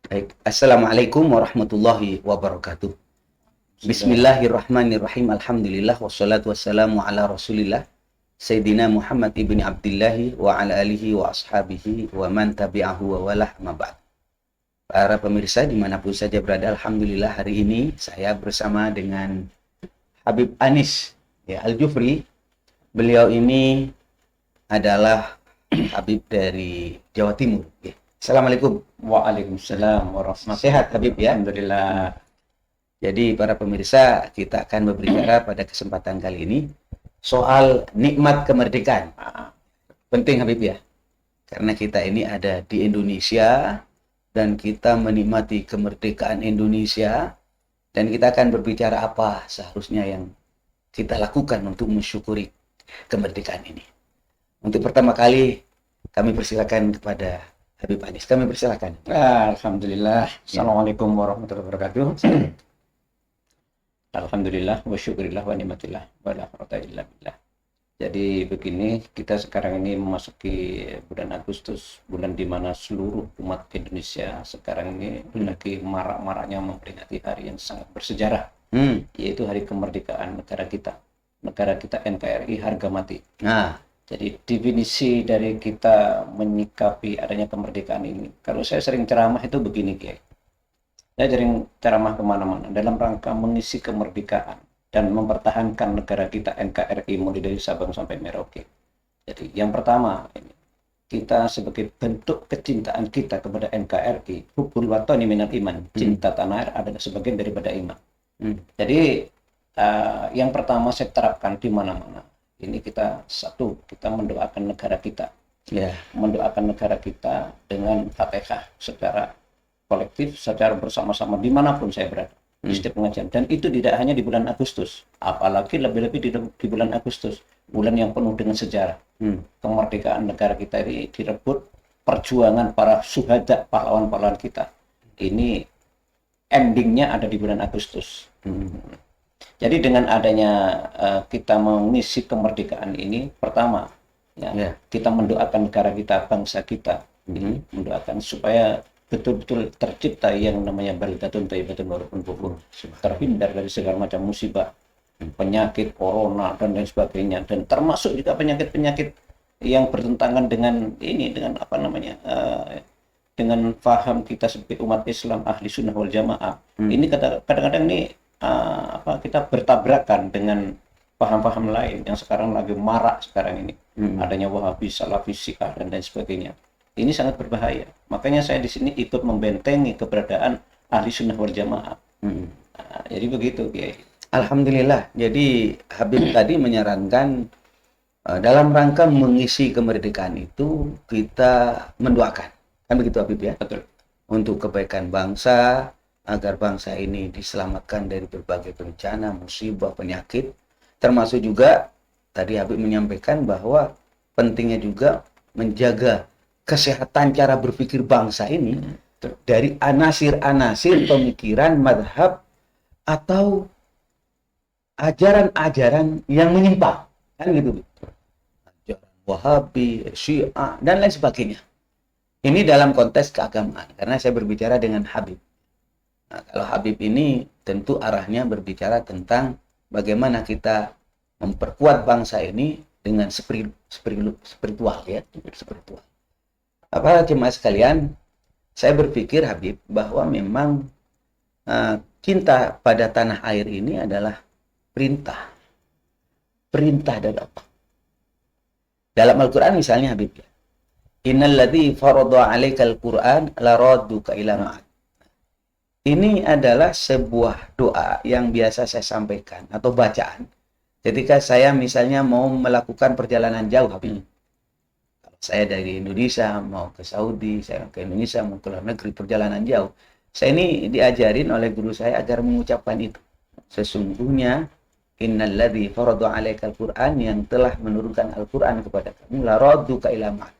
Baik. Assalamualaikum warahmatullahi wabarakatuh. Bismillahirrahmanirrahim. Alhamdulillah wassalatu wassalamu ala Rasulillah Sayyidina Muhammad ibni Abdillahi wa ala alihi wa ashabihi wa man tabi'ahu wa walah ma ba'd. Para pemirsa dimanapun saja berada, alhamdulillah hari ini saya bersama dengan Habib Anis ya, Al-Jufri. Beliau ini adalah Habib dari Jawa Timur ya. Assalamualaikum. Waalaikumsalam warahmatullahi Sehat Habib ya. Alhamdulillah. Jadi para pemirsa, kita akan berbicara pada kesempatan kali ini soal nikmat kemerdekaan. Penting Habib ya, karena kita ini ada di Indonesia dan kita menikmati kemerdekaan Indonesia, dan kita akan berbicara apa seharusnya yang kita lakukan untuk mensyukuri kemerdekaan ini. Untuk pertama kali kami persilakan kepada Habib Anis. Kami persilakan. Alhamdulillah. Assalamualaikum warahmatullahi wabarakatuh. Alhamdulillah wa syukurillah wa nikmatillah wa la quwwata illa billah. Jadi begini, kita sekarang ini memasuki bulan Agustus, bulan di mana seluruh umat Indonesia sekarang ini lagi marak-maraknya memperingati hari yang sangat bersejarah, yaitu hari kemerdekaan negara kita. Negara kita NKRI harga mati. Nah, Jadi definisi dari kita menyikapi adanya kemerdekaan ini, kalau saya sering ceramah itu begini, Kiai. Saya sering ceramah kemana-mana dalam rangka mengisi kemerdekaan dan mempertahankan negara kita NKRI mulai dari Sabang sampai Merauke. Jadi yang pertama, kita sebagai bentuk kecintaan kita kepada NKRI, hubbul watani minal iman, cinta tanah air adalah sebagian daripada iman. Jadi yang pertama saya terapkan di mana-mana. Ini kita mendoakan negara kita, mendoakan negara kita dengan Fatihah secara kolektif, secara bersama-sama dimanapun saya berada di setiap pengajian. Dan itu tidak hanya di bulan Agustus, apalagi lebih-lebih di bulan Agustus, bulan yang penuh dengan sejarah. Kemerdekaan negara kita ini direbut perjuangan para syuhada, pahlawan-pahlawan kita. Ini endingnya ada di bulan Agustus. Jadi dengan adanya kita mengisi kemerdekaan ini, pertama kita mendoakan negara kita, bangsa kita, mendoakan supaya betul-betul tercipta yang namanya baldatun thayyibatun wa rabbun ghafur, terhindar dari segala macam musibah, penyakit corona dan lain sebagainya, dan termasuk juga penyakit-penyakit yang bertentangan dengan dengan paham kita sebagai umat Islam ahli sunnah wal jamaah. Ini kadang-kadang ini kita bertabrakan dengan paham-paham lain yang sekarang lagi marak sekarang ini. Adanya Wahabi, Salafi, Syiah dan lain sebagainya. Ini sangat berbahaya. Makanya saya di sini ikut membentengi keberadaan ahli sunnah wal jamaah. Jadi begitu, Kiai. alhamdulillah. Jadi Habib tadi menyarankan dalam rangka mengisi kemerdekaan itu kita mendoakan. Kan begitu Habib ya? Betul. Untuk kebaikan bangsa, agar bangsa ini diselamatkan dari berbagai bencana, musibah, penyakit. Termasuk juga tadi Habib menyampaikan bahwa pentingnya juga menjaga kesehatan cara berpikir bangsa ini dari anasir-anasir pemikiran, madhab, atau ajaran-ajaran yang menyimpang. Kan gitu. Ajaran Wahabi, Syiah, dan lain sebagainya. Ini dalam konteks keagamaan, karena saya berbicara dengan Habib. Nah, kalau Habib ini tentu arahnya berbicara tentang bagaimana kita memperkuat bangsa ini dengan spiritual ya, spiritual. Apa jemaah sekalian, saya berpikir Habib bahwa memang cinta pada tanah air ini adalah perintah dari Allah. Dalam Al-Quran misalnya Habib ya, innal ladzi farada 'alaikal Qur'an laradduka ila ma'ad. Ini adalah sebuah doa yang biasa saya sampaikan atau bacaan ketika saya misalnya mau melakukan perjalanan jauh Habib. Kalau saya dari Indonesia mau ke Saudi, saya ke Indonesia mau ke luar negeri perjalanan jauh, saya ini diajarin oleh guru saya agar mengucapkan itu. Sesungguhnya innalladzi farada 'alaikal Qur'an, yang telah menurunkan Al-Qur'an kepada kamu, laradduka ila ma'ad,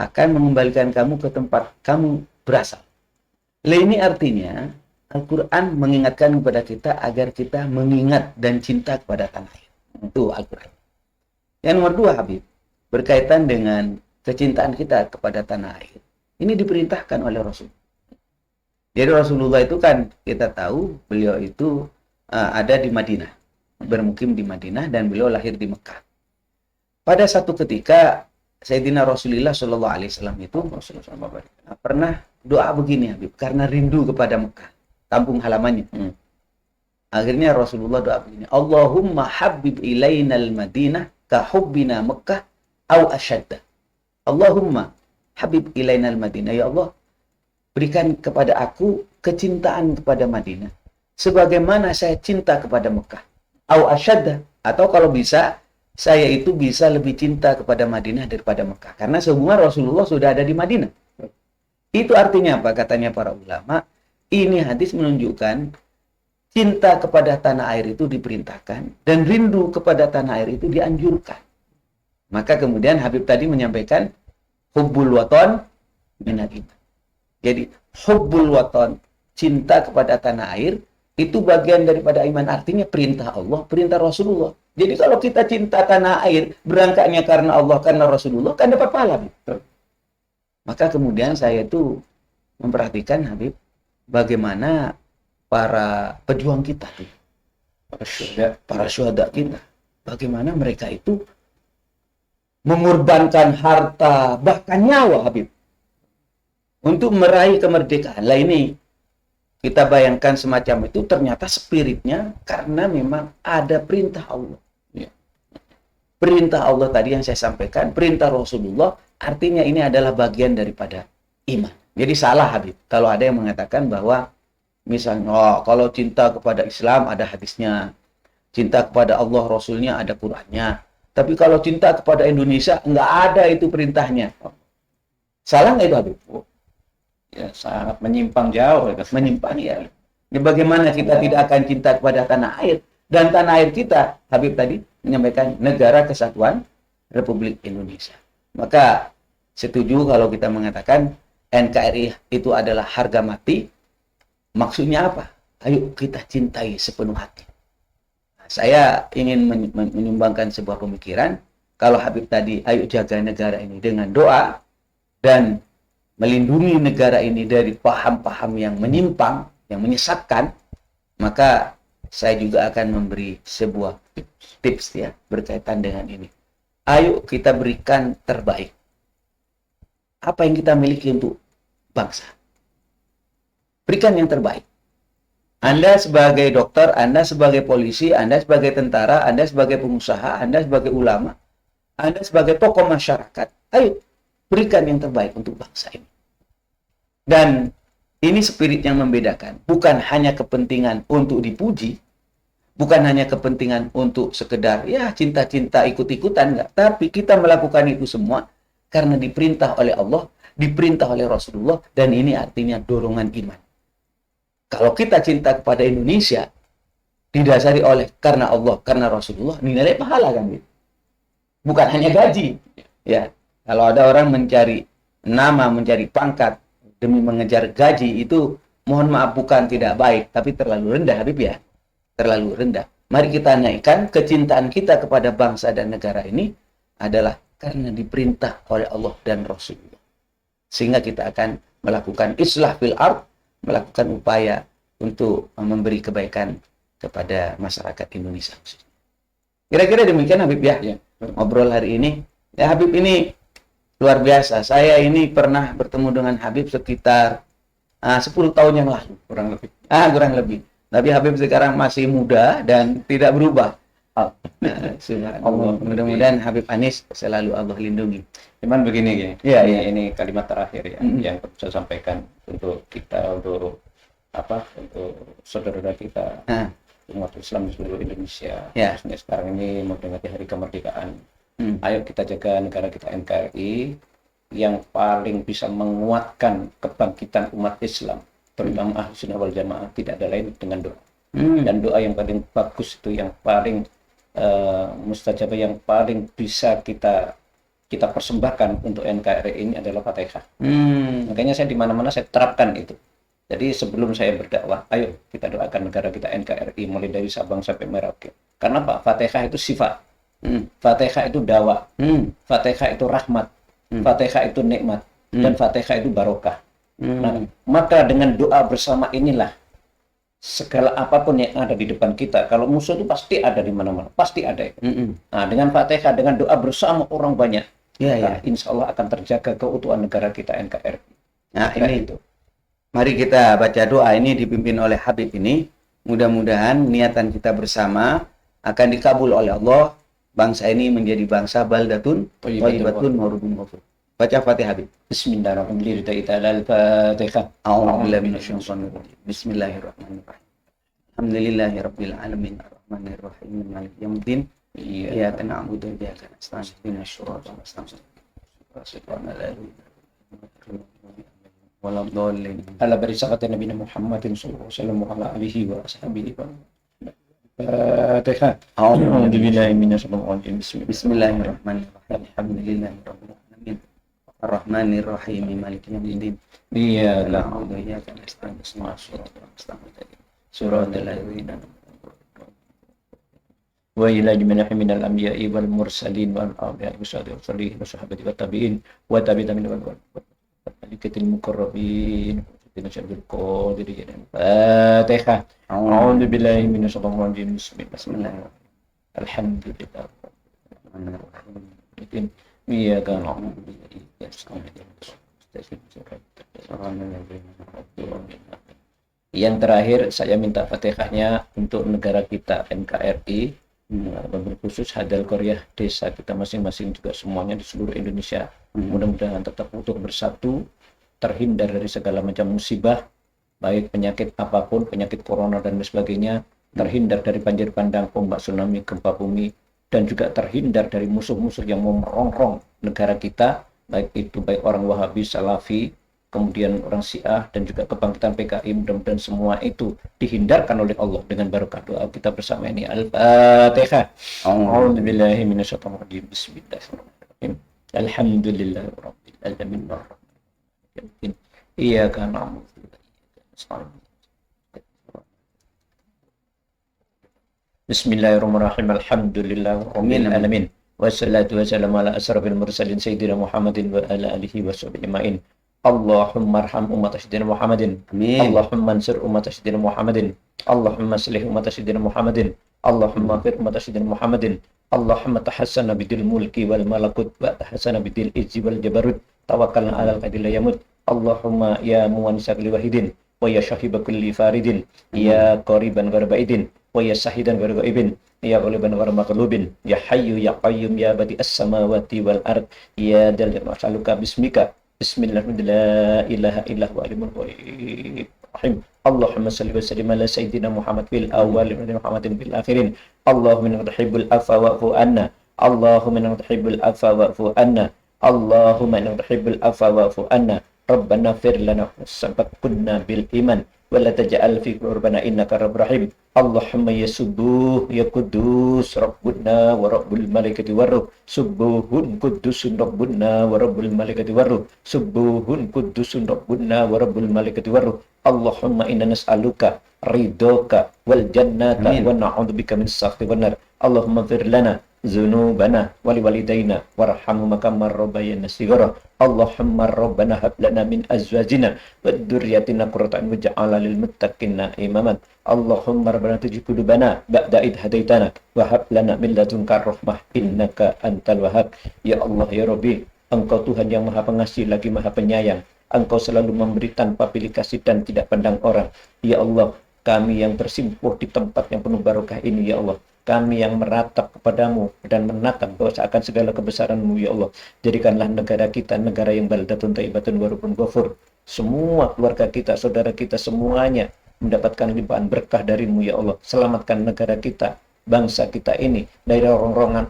akan mengembalikan kamu ke tempat kamu berasal. Ini artinya Al-Quran mengingatkan kepada kita agar kita mengingat dan cinta kepada tanah air. Itu Al-Quran. Yang nomor dua Habib, berkaitan dengan kecintaan kita kepada tanah air. Ini diperintahkan oleh Rasul. Jadi Rasulullah itu kan kita tahu beliau itu ada di Madinah, bermukim di Madinah, dan beliau lahir di Mekah. Pada satu ketika Sayyidina Rasulullah Shallallahu Alaihi Wasallam itu pernah doa begini, Habib, karena rindu kepada Mekah, kampung halamannya. Akhirnya Rasulullah doa begini, Allahumma habib ilainal Madinah ka hubbina Mekah au asyadda. Allahumma habib ilainal Madinah, ya Allah, berikan kepada aku kecintaan kepada Madinah sebagaimana saya cinta kepada Mekah. Au asyadda, atau kalau bisa saya itu bisa lebih cinta kepada Madinah daripada Mekah, karena sehubungan Rasulullah sudah ada di Madinah. Itu artinya apa? Katanya para ulama, ini hadis menunjukkan cinta kepada tanah air itu diperintahkan dan rindu kepada tanah air itu dianjurkan. Maka kemudian Habib tadi menyampaikan hubbul waton minal iman. Jadi hubbul waton, cinta kepada tanah air, itu bagian daripada iman. Artinya perintah Allah, perintah Rasulullah. Jadi kalau kita cinta tanah air, berangkatnya karena Allah, karena Rasulullah, kan dapat pahala. Maka kemudian saya itu memperhatikan, Habib, bagaimana para pejuang kita, para syuhada kita, bagaimana mereka itu mengorbankan harta, bahkan nyawa, Habib, untuk meraih kemerdekaan. Lah ini kita bayangkan semacam itu, ternyata spiritnya karena memang ada perintah Allah. Perintah Allah tadi yang saya sampaikan, perintah Rasulullah, artinya ini adalah bagian daripada iman. Jadi salah, Habib, kalau ada yang mengatakan bahwa misalnya, kalau cinta kepada Islam ada hadisnya, cinta kepada Allah Rasulnya ada Qurannya, tapi kalau cinta kepada Indonesia nggak ada itu perintahnya. Salah nggak itu, Habib? Ya, sangat menyimpang jauh. Menyimpang, ya. Ini bagaimana kita tidak akan cinta kepada tanah air, dan tanah air kita, Habib tadi menyampaikan negara kesatuan Republik Indonesia. Maka setuju kalau kita mengatakan NKRI itu adalah harga mati. Maksudnya apa? Ayo kita cintai sepenuh hati. Nah, saya ingin menyumbangkan sebuah pemikiran. Kalau Habib tadi, ayo jaga negara ini dengan doa dan melindungi negara ini dari paham-paham yang menyimpang, yang menyesatkan, maka saya juga akan memberi sebuah tips ya berkaitan dengan ini. Ayo kita berikan terbaik. Apa yang kita miliki untuk bangsa? Berikan yang terbaik. Anda sebagai dokter, Anda sebagai polisi, Anda sebagai tentara, Anda sebagai pengusaha, Anda sebagai ulama, Anda sebagai tokoh masyarakat, ayo berikan yang terbaik untuk bangsa ini. Dan ini spirit yang membedakan. Bukan hanya kepentingan untuk dipuji, bukan hanya kepentingan untuk sekedar ya cinta-cinta ikut-ikutan, enggak. Tapi kita melakukan itu semua karena diperintah oleh Allah, diperintah oleh Rasulullah, dan ini artinya dorongan iman. Kalau kita cinta kepada Indonesia, didasari oleh karena Allah, karena Rasulullah, nilai pahala kan gitu. Bukan hanya gaji. Ya, kalau ada orang mencari nama, mencari pangkat demi mengejar gaji, itu mohon maaf bukan tidak baik, tapi terlalu rendah, Habib ya. Terlalu rendah. Mari kita naikkan kecintaan kita kepada bangsa dan negara ini adalah karena diperintah oleh Allah dan Rasulullah. Sehingga kita akan melakukan islah fil ard, melakukan upaya untuk memberi kebaikan kepada masyarakat Indonesia. Kira-kira demikian, Habib ya. Ngobrol hari ini. Ya, Habib ini luar biasa. Saya ini pernah bertemu dengan Habib sekitar 10 tahun yang lalu, kurang lebih. Kurang lebih. Tapi Habib sekarang masih muda dan tidak berubah. Subhanallah. Mudah-mudahan Habib Anis selalu Allah lindungi. Cuman begini, ya, ini kalimat terakhir ya, yang saya sampaikan untuk kita, untuk saudara kita, umat Islam di seluruh Indonesia. Khususnya sekarang ini memperingati Hari Kemerdekaan. Ayo kita jaga negara kita NKRI yang paling bisa menguatkan kebangkitan umat Islam, terutama Ahlus Sunnah wal Jamaah, tidak ada lain dengan doa. Dan doa yang paling bagus itu, yang paling mustajabah, yang paling bisa kita persembahkan untuk NKRI ini adalah Fatihah. Makanya saya di mana-mana saya terapkan itu. Jadi sebelum saya berdakwah, ayo kita doakan negara kita NKRI mulai dari Sabang sampai Merauke. Karena apa? Fatihah itu sifat. Fatihah itu dawa. Fatihah itu rahmat. Fatihah itu nikmat. Dan Fatihah itu barokah. Nah, maka dengan doa bersama inilah segala apapun yang ada di depan kita, kalau musuh itu pasti ada di mana-mana, pasti ada. Nah, dengan Fatihah, dengan doa bersama orang banyak, Ya, maka ya. insya Allah akan terjaga keutuhan negara kita NKRI. Nah, Kira ini itu. mari kita baca doa ini dipimpin oleh Habib ini. Mudah-mudahan niatan kita bersama akan dikabul oleh Allah. Bangsa ini menjadi bangsa baldatun thayyibatun wa rabbun ghafur. Baca Fatihah Habib. Bismillahirrahmanirrahim. Al-Fatihah. A'udzubillahi minasyaitonir rajim. Bismillahirrahmanirrahim. Alhamdulillahirabbil alamin arrahmanir rahim maliki yaumiddin. Iyyaka na'budu wa iyyaka nasta'in. Ihdinas siratal mustaqim. Shiratal ladzina wala dhalin. Ala barisakati Nabi Muhammadin sallallahu alaihi wasallam wa ala alihi wa ashabihi. Fatihah. A'udzubillahi minasyaitonir rajim. Bismillahirrahmanirrahim. Alhamdulillahirabbil alamin arrahmanir rahim maliki yaumiddin. Iya, Na'budu wa iyyaka nasta'in. Ihdinas siratal mustaqim. Shiratal ladzina wa ila jami'i minal anbiya'i wal mursalin wal awliya'i wasallihin wa sahabati wa tabi'in wa tabi'in wal malikatil muqarrabin wa syarril qadirin. Fatihah. A'udzu billahi minasyaitonir rajim. Bismillahirrahmanirrahim. Alhamdulillah. Iyyaka na'budu wa iyyaka nasta'in. Yang terakhir saya minta Fatihahnya untuk negara kita NKRI, wabil khusus Hadal Korea, desa kita masing-masing juga semuanya di seluruh Indonesia. Mudah-mudahan tetap utuh bersatu, terhindar dari segala macam musibah, baik penyakit apapun, penyakit corona dan sebagainya, terhindar dari banjir bandang, ombak tsunami, gempa bumi, dan juga terhindar dari musuh-musuh yang mau merongrong negara kita, baik orang Wahabi, Salafi, kemudian orang Syiah, dan juga kebangkitan PKI. Mudah-mudahan semua itu dihindarkan oleh Allah dengan barokah doa kita bersama ini. Al-Fatihah. A'udzubillahi minasyaitonir rajim. Bismillahirrahmanirrahim. Alhamdulillahirabbil alamin. Iyyaka na'budu wa iyyaka nasta'in. Bismillahirrahmanirrahim. Alhamdulillahirabbil alamin. Wassalatu wassalamu ala asrofil mursalin sayyidina Muhammadin wa ala alihi wa sahbihi ajmain. Allahumma arham umat sayyidina Muhammadin. Amin. Allahumma ansur umat sayyidina Muhammadin. Allahumma aslih umat sayyidina Muhammadin. Allahumma fir umat sayyidina Muhammadin. Allahumma tahassana bidil mulki wal malakut wa tahassana bidil izzi wal jabarut. Tawakkalna alal qadil yamut. Allahumma ya muwanisa kulli wahidin wa ya syahiba kulli faridin ya qariban gharabaidin wa ya sahidan gharabaibin ya ghaliban gharamaqlubin ya hayyu ya qayyum ya badi as-samawati wal ard ya dal mas'aluka bismika. Bismillahirrahmanirrahim. La ilaha illa huwa alimul ghaib. Allahumma salli wa sallim ala sayyidina Muhammad fil awwalin wa Muhammadin fil akhirin. Allahumma inna tuhibbul afwa wa'fu anna. Allahumma inna tuhibbul afwa wa'fu anna. Allahumma inna tuhibbul afwa wa'fu anna. Rabbana fir lana sabaqna bil iman wa la taj'al fi qurbana innaka rabbur rahim. Allahumma ya subuh ya kudus rabbuna wa rabbul malaikati waruh. Subuhun kudusun rabbuna wa rabbul malaikati waruh. Subuhun kudusun rabbuna wa rabbul malaikati waruh. Allahumma inna nas'aluka ridhoka wal jannata wa na'udzubika min sakhti wan nar. Allahumma fir lana dzunubana wa liwalidayna warhamhuma kama rabbayana shighara. Allahumma rabbana hab lana min azwajina wa dzurriyyatina qurrata a'yun waj'alna lil muttaqina imaman. Allahumma rabbana tujib qulubana ba'da id hadaitana wa hab lana min ladunka rahmah innaka antal wahhab. Ya Allah ya Rabbi, Engkau Tuhan yang Maha Pengasih lagi Maha Penyayang. Engkau selalu memberi tanpa pilih kasih dan tidak pandang orang. Ya Allah, kami yang tersimpuh di tempat yang penuh barokah ini, ya Allah, kami yang meratap kepadamu dan menatap bahwa seakan segala kebesaranmu, ya Allah, jadikanlah negara kita negara yang baldatun thayyibatun wa rabbun ghafur. Semua keluarga kita, saudara kita, semuanya mendapatkan limpahan berkah darimu, ya Allah. Selamatkan negara kita, bangsa kita ini dari orang-orang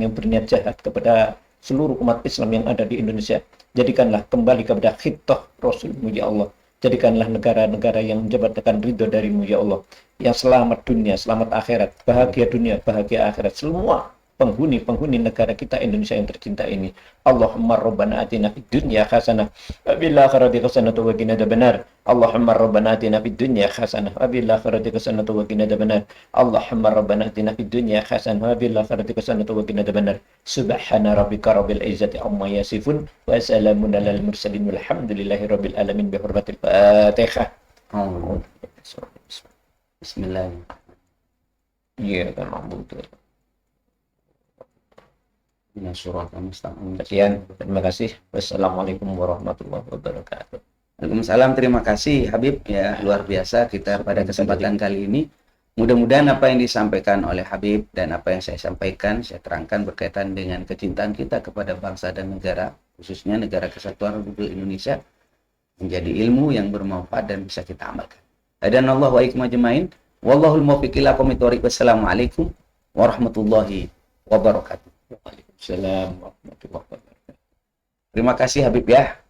yang berniat jahat kepada seluruh umat Islam yang ada di Indonesia. Jadikanlah kembali kepada khitah Rasulmu, ya Allah. Jadikanlah negara-negara yang menjabatkan ridho darimu, ya Allah, yang selamat dunia, selamat akhirat, bahagia dunia, bahagia akhirat. Semua penghuni negara kita Indonesia yang tercinta ini. Allahumma rabbana atina fid dunya hasanah wa fil akhirati hasanah wa qina adzabannar. Allahumma rabbana atina fid dunya hasanah wa fil akhirati hasanah wa qina adzabannar. Allahumma rabbana atina fid dunya hasanah wa fil akhirati hasanah wa qina adzabannar. Subhana rabbika rabbil izzati amma yasifun wa salamun alal mursalin walhamdulillahi rabbil alamin bi hurmatil Fatihah. Oh, Bismillah. Iya kan betul. Ini surat Al-Mustaqim. Sekian, terima kasih. Wassalamualaikum warahmatullahi wabarakatuh. Waalaikumsalam, terima kasih Habib ya, luar biasa kita pada kesempatan kali ini. Mudah-mudahan apa yang disampaikan oleh Habib dan apa yang saya sampaikan, saya terangkan berkaitan dengan kecintaan kita kepada bangsa dan negara, khususnya Negara Kesatuan Republik Indonesia, menjadi ilmu yang bermanfaat dan bisa kita amalkan. Hadanallahu wa iyyakum ajmain. Wallahul muwaffiq ila aqwamit thoriq. Wassalamualaikum warahmatullahi wabarakatuh. Waalaikumsalam warahmatullahi wabarakatuh. Terima kasih Habib ya.